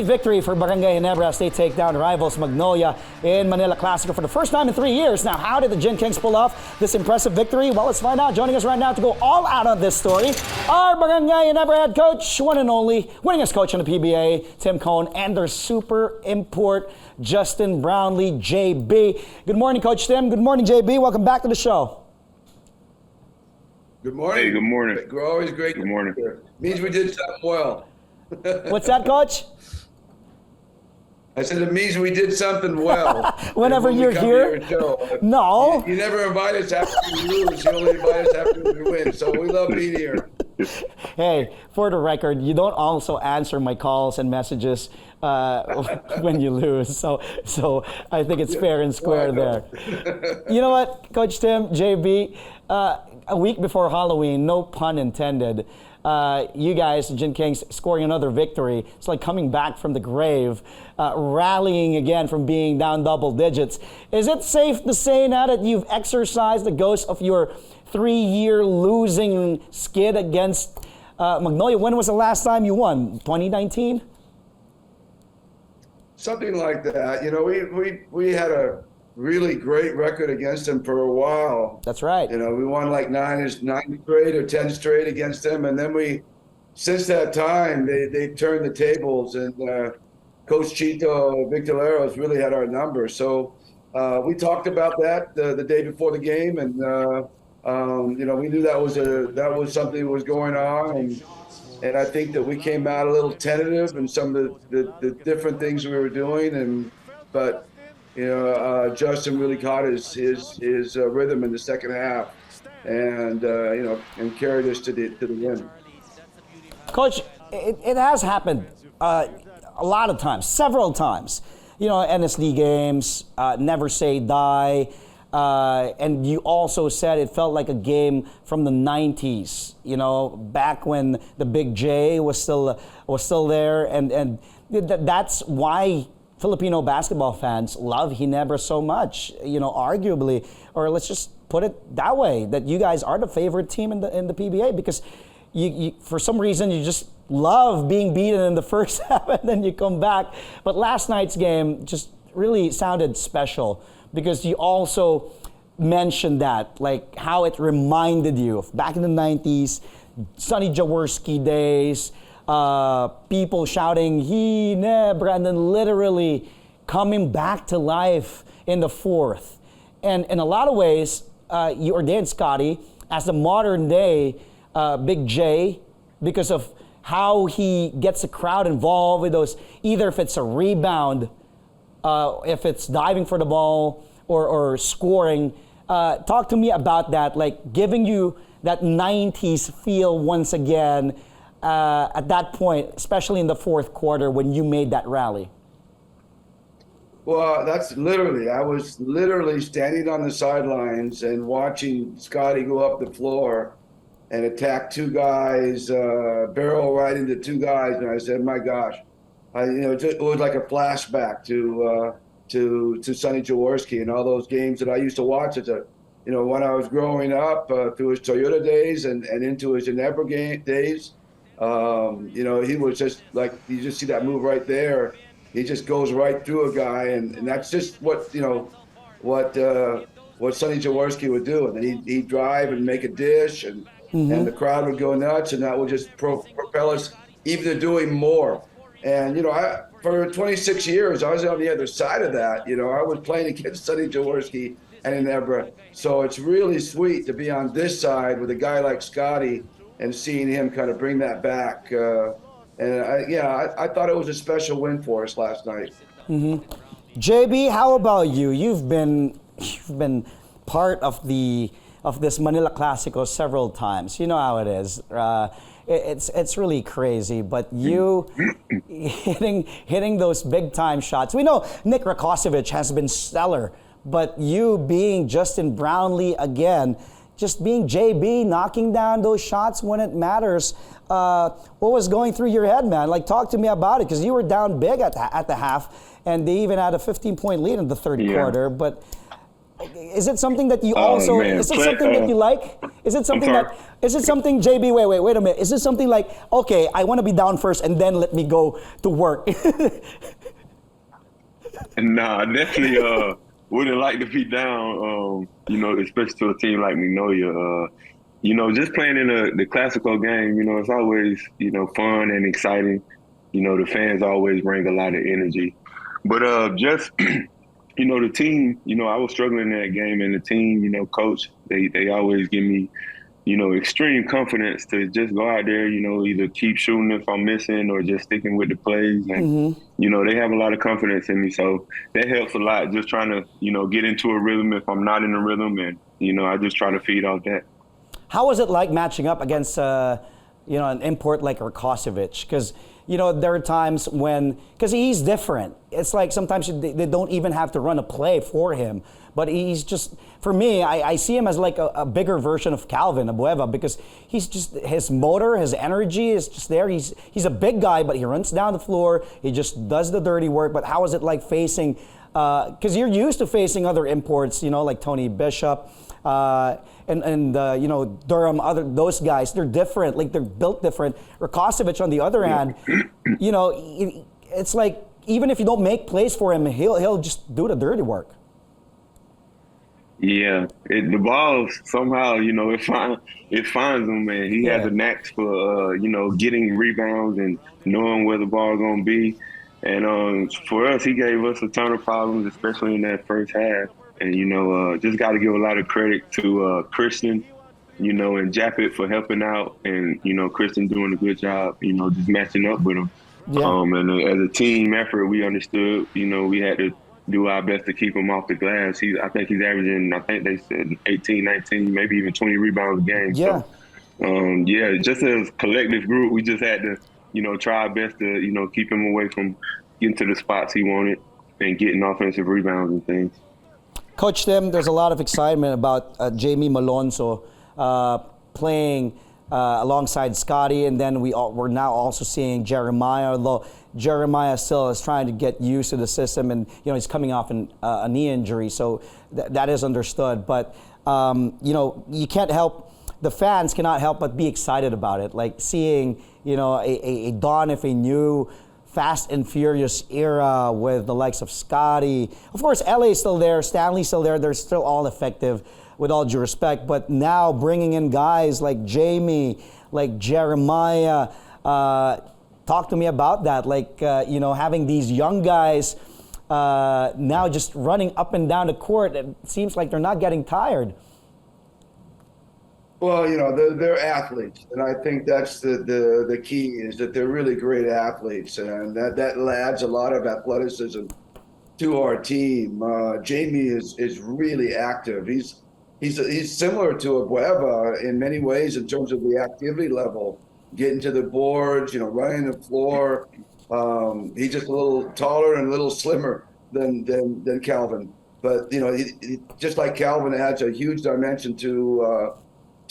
Victory for Barangay Ginebra as they take down rivals Magnolia in Manila Clasico for the first time in 3 years. Now, how did the Gin Kings pull off this impressive victory? Well, let's find out. Joining us right now to go all out on this story, our Barangay Ginebra head coach, one and only, winningest coach in the PBA, Tim Cone, and their super import, Justin Brownlee, JB. Good morning, Coach Tim. Good morning, JB. Welcome back to the show. Good morning. Hey, good morning. We're always great. Good morning. Means we did something well. What's that, Coach? I said it means we did something well. Whenever when you're here? No. You never invite us after we lose. You only invite us after we win. So we love being here. Hey, for the record, you don't also answer my calls and messages when you lose. So I think it's fair and square there. You know what, Coach Tim, JB, a week before Halloween, no pun intended, you guys, the Gin Kings, scoring another victory. It's like coming back from the grave, rallying again from being down double digits. Is it safe to say now that you've exorcised the ghost of your 3-year losing skid against Magnolia? When was the last time you won? 2019? Something like that. You know, we had a really great record against them for a while. That's right. You know, we won like 9 straight or 10 straight against them, and then since that time, they turned the tables, and Coach Chito Victoreros really had our number. So we talked about that the day before the game, and you know, we knew that was something that was going on, and I think that we came out a little tentative in some of the different things we were doing, but. You know, Justin really caught his rhythm in the second half, and you know, and carried us to the win. Coach, it has happened a lot of times, several times. You know, NSD games, never say die, and you also said it felt like a game from the '90s. You know, back when the Big J was still there, and that's why Filipino basketball fans love Ginebra so much, you know, arguably, or let's just put it that way, that you guys are the favorite team in the PBA because you for some reason you just love being beaten in the first half and then you come back. But last night's game just really sounded special because you also mentioned that, like how it reminded you of back in the 90s, Sonny Jaworski days, people shouting Ginebra and then literally coming back to life in the fourth. And in a lot of ways, you ordained Scotty as the modern day Big J because of how he gets the crowd involved with those, either if it's a rebound, if it's diving for the ball or scoring. Talk to me about that, like giving you that 90s feel once again at that point, especially in the fourth quarter when you made that rally? Well, I was literally standing on the sidelines and watching Scotty go up the floor and attack two guys, barrel right into two guys, and I said, "My gosh!" It was like a flashback to Sonny Jaworski and all those games that I used to watch when I was growing up through his Toyota days and into his Ginebra days. You know, he was just like, you just see that move right there. He just goes right through a guy, and that's just what Sonny Jaworski would do. And then he'd drive and make a dish, and the crowd would go nuts, and that would just propel us even to doing more. And, you know, for 26 years, I was on the other side of that. You know, I was playing against Sonny Jaworski and Ginebra. So it's really sweet to be on this side with a guy like Scotty and seeing him kind of bring that back. I thought it was a special win for us last night. JB, how about you? You've been part of this Manila Clasico several times. You know how it is. It's really crazy, but you hitting those big time shots. We know Nick Rakocevic has been stellar, but you being Justin Brownlee again, just being JB, knocking down those shots when it matters. What was going through your head, man? Like, talk to me about it, because you were down big at the half, and they even had a 15-point lead in the third quarter. But Is it something that you Oh also? man, Is it something that you like? Is it something sorry? that? Is it something, JB? Wait a minute. Is it something like, okay, I want to be down first, and then let me go to work? Nah, I definitely wouldn't like to be down. Especially to a team like Magnolia. Just playing in the Clasico game. It's always fun and exciting. The fans always bring a lot of energy. But just the team. I was struggling in that game, and the team. Coach, they always give me extreme confidence to just go out there, either keep shooting if I'm missing or just sticking with the plays. And, they have a lot of confidence in me. So that helps a lot, just trying to, get into a rhythm if I'm not in a rhythm. And, I just try to feed off that. How was it like matching up against, an import like Rakocevic? Because, there are times when, because he's different. It's like sometimes they don't even have to run a play for him. But he's just, for me, I see him as like a bigger version of Calvin Abueva, because he's just, his motor, his energy is just there. He's a big guy, but he runs down the floor. He just does the dirty work. But how is it like facing, because you're used to facing other imports, like Tony Bishop, and Durham, those guys, they're different. Like, they're built different. Rakocevic, on the other hand, it's like, even if you don't make plays for him, he'll just do the dirty work. Yeah, the ball somehow, it finds him, man. He has a knack for, getting rebounds and knowing where the ball's going to be. And for us, he gave us a ton of problems, especially in that first half. And, just got to give a lot of credit to Christian, and Japet for helping out. And, Christian doing a good job, just matching up with him. Yeah. And as a team effort, we understood, we had to do our best to keep him off the glass. I think he's averaging, I think they said 18, 19, maybe even 20 rebounds a game. Yeah. So, just as a collective group, we just had to, try our best to, keep him away from getting to the spots he wanted and getting offensive rebounds and things. Coach Tim, there's a lot of excitement about Jamie Malonzo playing alongside Scotty, and then we're now also seeing Jeremiah, although Jeremiah still is trying to get used to the system, and he's coming off a knee injury, so that is understood. But you can't help, the fans cannot help but be excited about it, like seeing a dawn of a new Fast and Furious era with the likes of Scotty. Of course, LA is still there, Stanley's still there. They're still all effective, with all due respect. But now bringing in guys like Jamie, like Jeremiah. Talk to me about that. Like, having these young guys now just running up and down the court. It seems like they're not getting tired. Well, they're athletes, and I think that's the key, is that they're really great athletes, and that adds a lot of athleticism to our team. Jamie is really active. He's similar to Abueva in many ways in terms of the activity level, getting to the boards, running the floor. He's just a little taller and a little slimmer than Calvin, but he just like Calvin adds a huge dimension to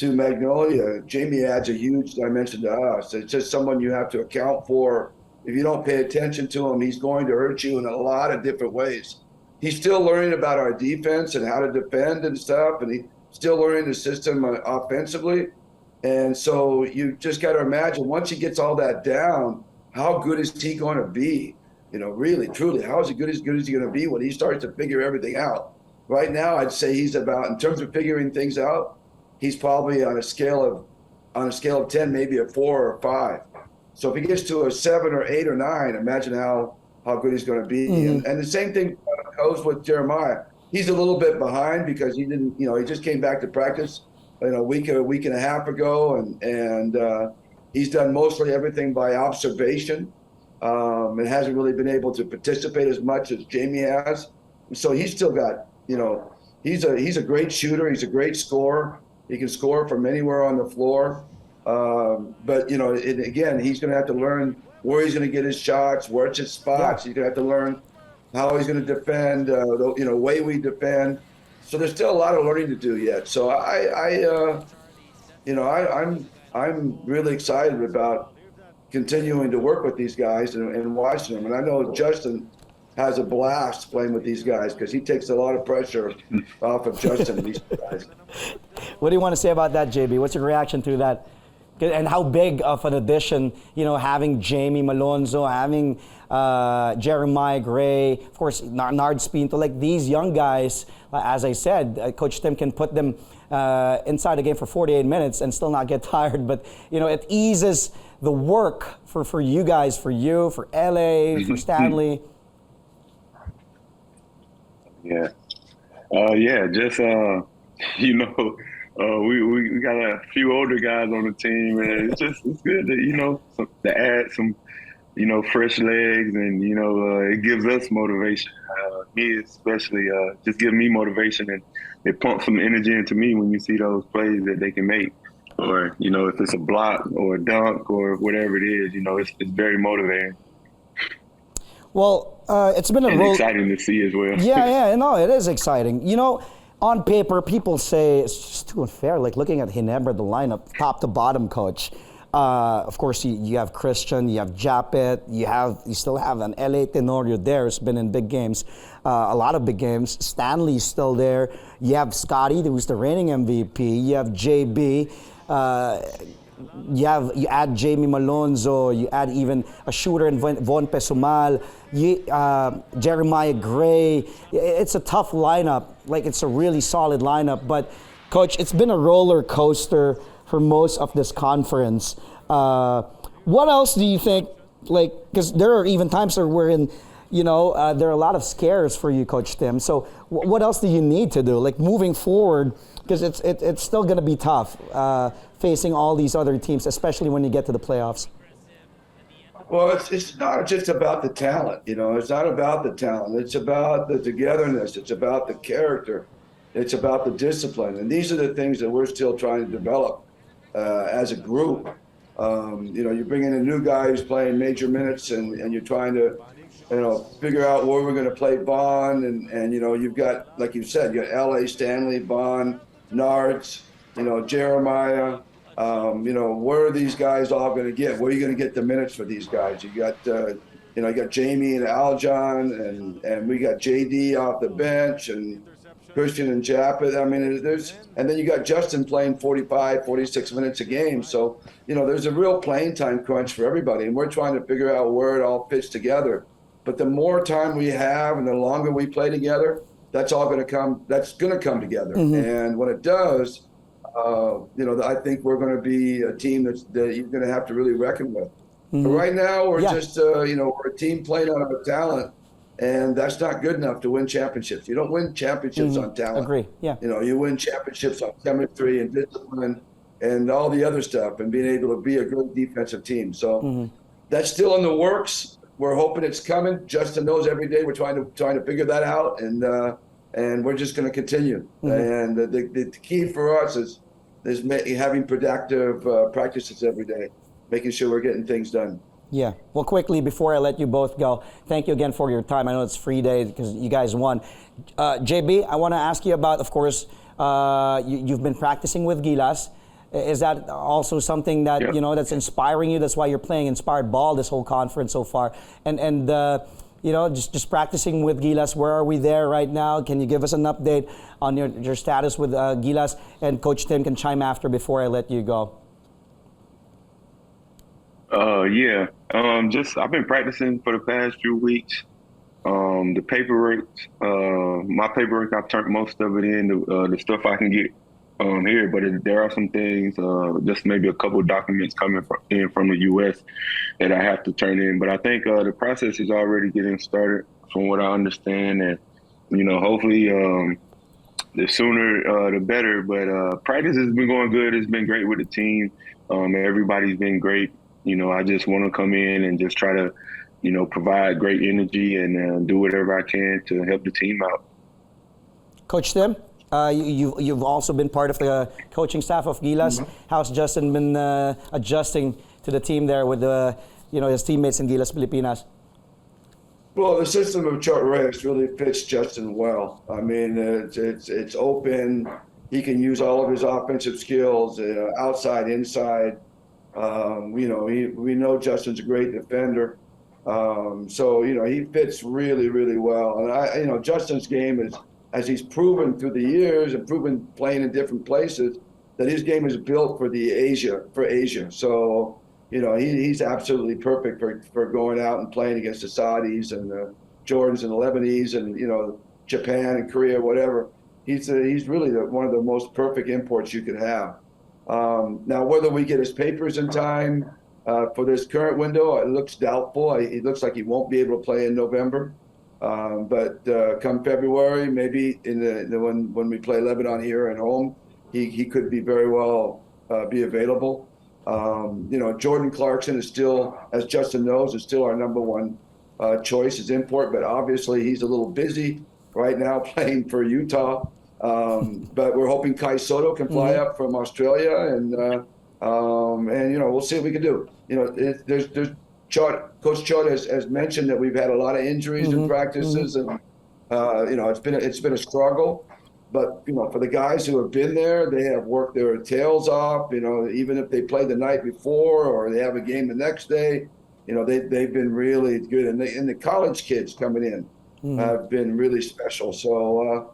Magnolia, Jamie adds a huge dimension to us. It's just someone you have to account for. If you don't pay attention to him, he's going to hurt you in a lot of different ways. He's still learning about our defense and how to defend and stuff, and he's still learning the system offensively. And so you just got to imagine, once he gets all that down, how good is he going to be? Really, truly, how is he good as he going to be when he starts to figure everything out? Right now, I'd say he's about, in terms of figuring things out, he's probably on a scale of 10, maybe a 4 or 5. So if he gets to a 7 or 8 or 9, imagine how good he's going to be. Mm-hmm. And the same thing goes with Jeremiah. He's a little bit behind because he didn't, he just came back to practice a week and a half ago, and he's done mostly everything by observation, and hasn't really been able to participate as much as Jamie has. So he's still got, he's a great shooter. He's a great scorer. He can score from anywhere on the floor. But, again, he's going to have to learn where he's going to get his shots, where's his spots. Yeah. He's going to have to learn how he's going to defend, the way we defend. So there's still a lot of learning to do yet. So I'm really excited about continuing to work with these guys and watching them. And I know Justin has a blast playing with these guys because he takes a lot of pressure off of Justin and these guys. What do you want to say about that, JB? What's your reaction to that? And how big of an addition, having Jamie Malonzo, having Jeremiah Gray, of course, Nard Spinto, like these young guys, as I said, Coach Tim can put them inside the game for 48 minutes and still not get tired. But, it eases the work for you guys, for you, for LA, for Stanley. Yeah. Just, we got a few older guys on the team, and it's good to, to add some, fresh legs, and, it gives us motivation. Me especially, just give me motivation, and it pumps some energy into me when you see those plays that they can make. Or, if it's a block or a dunk or whatever it is, it's very motivating. Well, it's been exciting to see as well. Yeah, no, it is exciting. On paper, people say it's just too unfair. Like looking at Ginebra, the lineup, top to bottom, coach. Of course, you have Christian, you have Japet, you still have an LA Tenorio there who's been in big games, a lot of big games. Stanley's still there. You have Scotty, who's the reigning MVP. You have JB. You add Jamie Malonzo, you add even a shooter in Von Pesumal, Jeremiah Gray. It's a tough lineup. Like, it's a really solid lineup. But, Coach, it's been a roller coaster for most of this conference. What else do you think, like, because there are even times where there are a lot of scares for you, Coach Tim. So what else do you need to do, like, moving forward? Because it's still going to be tough facing all these other teams, especially when you get to the playoffs. Well, it's not just about the talent, It's not about the talent. It's about the togetherness. It's about the character. It's about the discipline. And these are the things that we're still trying to develop as a group. You bring in a new guy who's playing major minutes, and you're trying to, figure out where we're going to play Vaughn. And you've got, like you said, you got L.A., Stanley, Vaughn, Nards, Jeremiah. Where are these guys all going to get? Where are you going to get the minutes for these guys? You got, you got Jamie and Aljon, and we got JD off the bench, and Christian and Japet. I mean, and then you got Justin playing 45, 46 minutes a game. So, there's a real playing time crunch for everybody, and we're trying to figure out where it all fits together. But the more time we have and the longer we play together, that's all going to come. That's going to come together. Mm-hmm. And when it does, I think we're going to be a team that you're going to have to really reckon with. Mm-hmm. But right now, we're just, we're a team playing on our talent, and that's not good enough to win championships. You don't win championships on talent. Agree. Yeah. You win championships on chemistry and discipline and all the other stuff, and being able to be a good defensive team. So that's still in the works. We're hoping it's coming. Justin knows every day we're trying to figure that out, and we're just going to continue. And the key for us is having productive practices every day, making sure we're getting things done. Yeah. Well, quickly, before I let you both go, thank you again for your time. I know it's free day because you guys won. JB, I want to ask you about, of course, you've been practicing with Gilas. Is that also something that, that's inspiring you? That's why you're playing inspired ball this whole conference so far. And just practicing with Gilas. Where are we there right now? Can you give us an update on your status with Gilas? And Coach Tim can chime after before I let you go. I've been practicing for the past few weeks. The paperwork, my paperwork, I've turned most of it in, the stuff I can get here, but there are some things, just maybe a couple of documents coming in from the U.S. that I have to turn in. But I think the process is already getting started from what I understand. And, hopefully the sooner the better. But practice has been going good. It's been great with the team. Everybody's been great. I just want to come in and just try to, provide great energy and do whatever I can to help the team out. Coach Tim? You've also been part of the coaching staff of Gilas. Mm-hmm. How's Justin been adjusting to the team there with his teammates in Gilas Pilipinas? Well, the system of Chart Reyes really fits Justin well. I mean, it's open. He can use all of his offensive skills, outside, inside. We know Justin's a great defender. So, he fits really, really well. And Justin's game is, as he's proven through the years and proven playing in different places, that his game is built for Asia. So, he's absolutely perfect for going out and playing against the Saudis and the Jordans and the Lebanese and, Japan and Korea, whatever. He's really one of the most perfect imports you could have. Now, whether we get his papers in time for this current window, it looks doubtful. It looks like he won't be able to play in November. But come February, maybe when we play Lebanon here at home, he could be very well be available. Jordan Clarkson is still, as Justin knows, is still our number one choice as import, but obviously he's a little busy right now playing for Utah. But we're hoping Kai Soto can fly up from Australia, and we'll see what we can do. There's Coach Chot has mentioned that we've had a lot of injuries in practices, and it's been a struggle. But for the guys who have been there, they have worked their tails off. Even if they play the night before or they have a game the next day, they've been really good. And the college kids coming in have been really special. So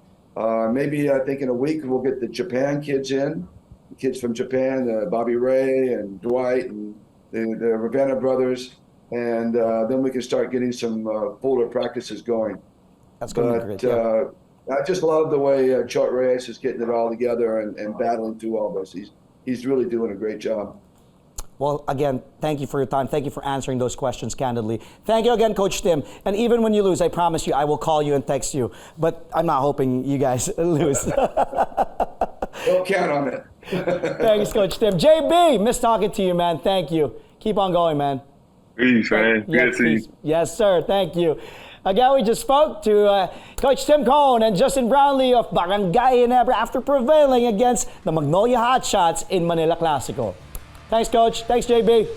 maybe I think in a week we'll get the Japan kids in, the kids from Japan, Bobby Ray and Dwight and the Ravenna brothers, and then we can start getting some fuller practices going. That's going to be great. Yeah. I just love the way Chot Reyes is getting it all together and battling through all this. He's really doing a great job. Well, again, thank you for your time. Thank you for answering those questions candidly. Thank you again, Coach Tim. And even when you lose, I promise you, I will call you and text you. But I'm not hoping you guys lose. Don't count on it. Thanks, Coach Tim. JB, miss talking to you, man. Thank you. Keep on going, man. Peace, man. Yes, sir. Thank you. Again, we just spoke to Coach Tim Cone and Justin Brownlee of Barangay Ginebra after prevailing against the Magnolia Hotshots in Manila Clasico. Thanks, Coach. Thanks, JB.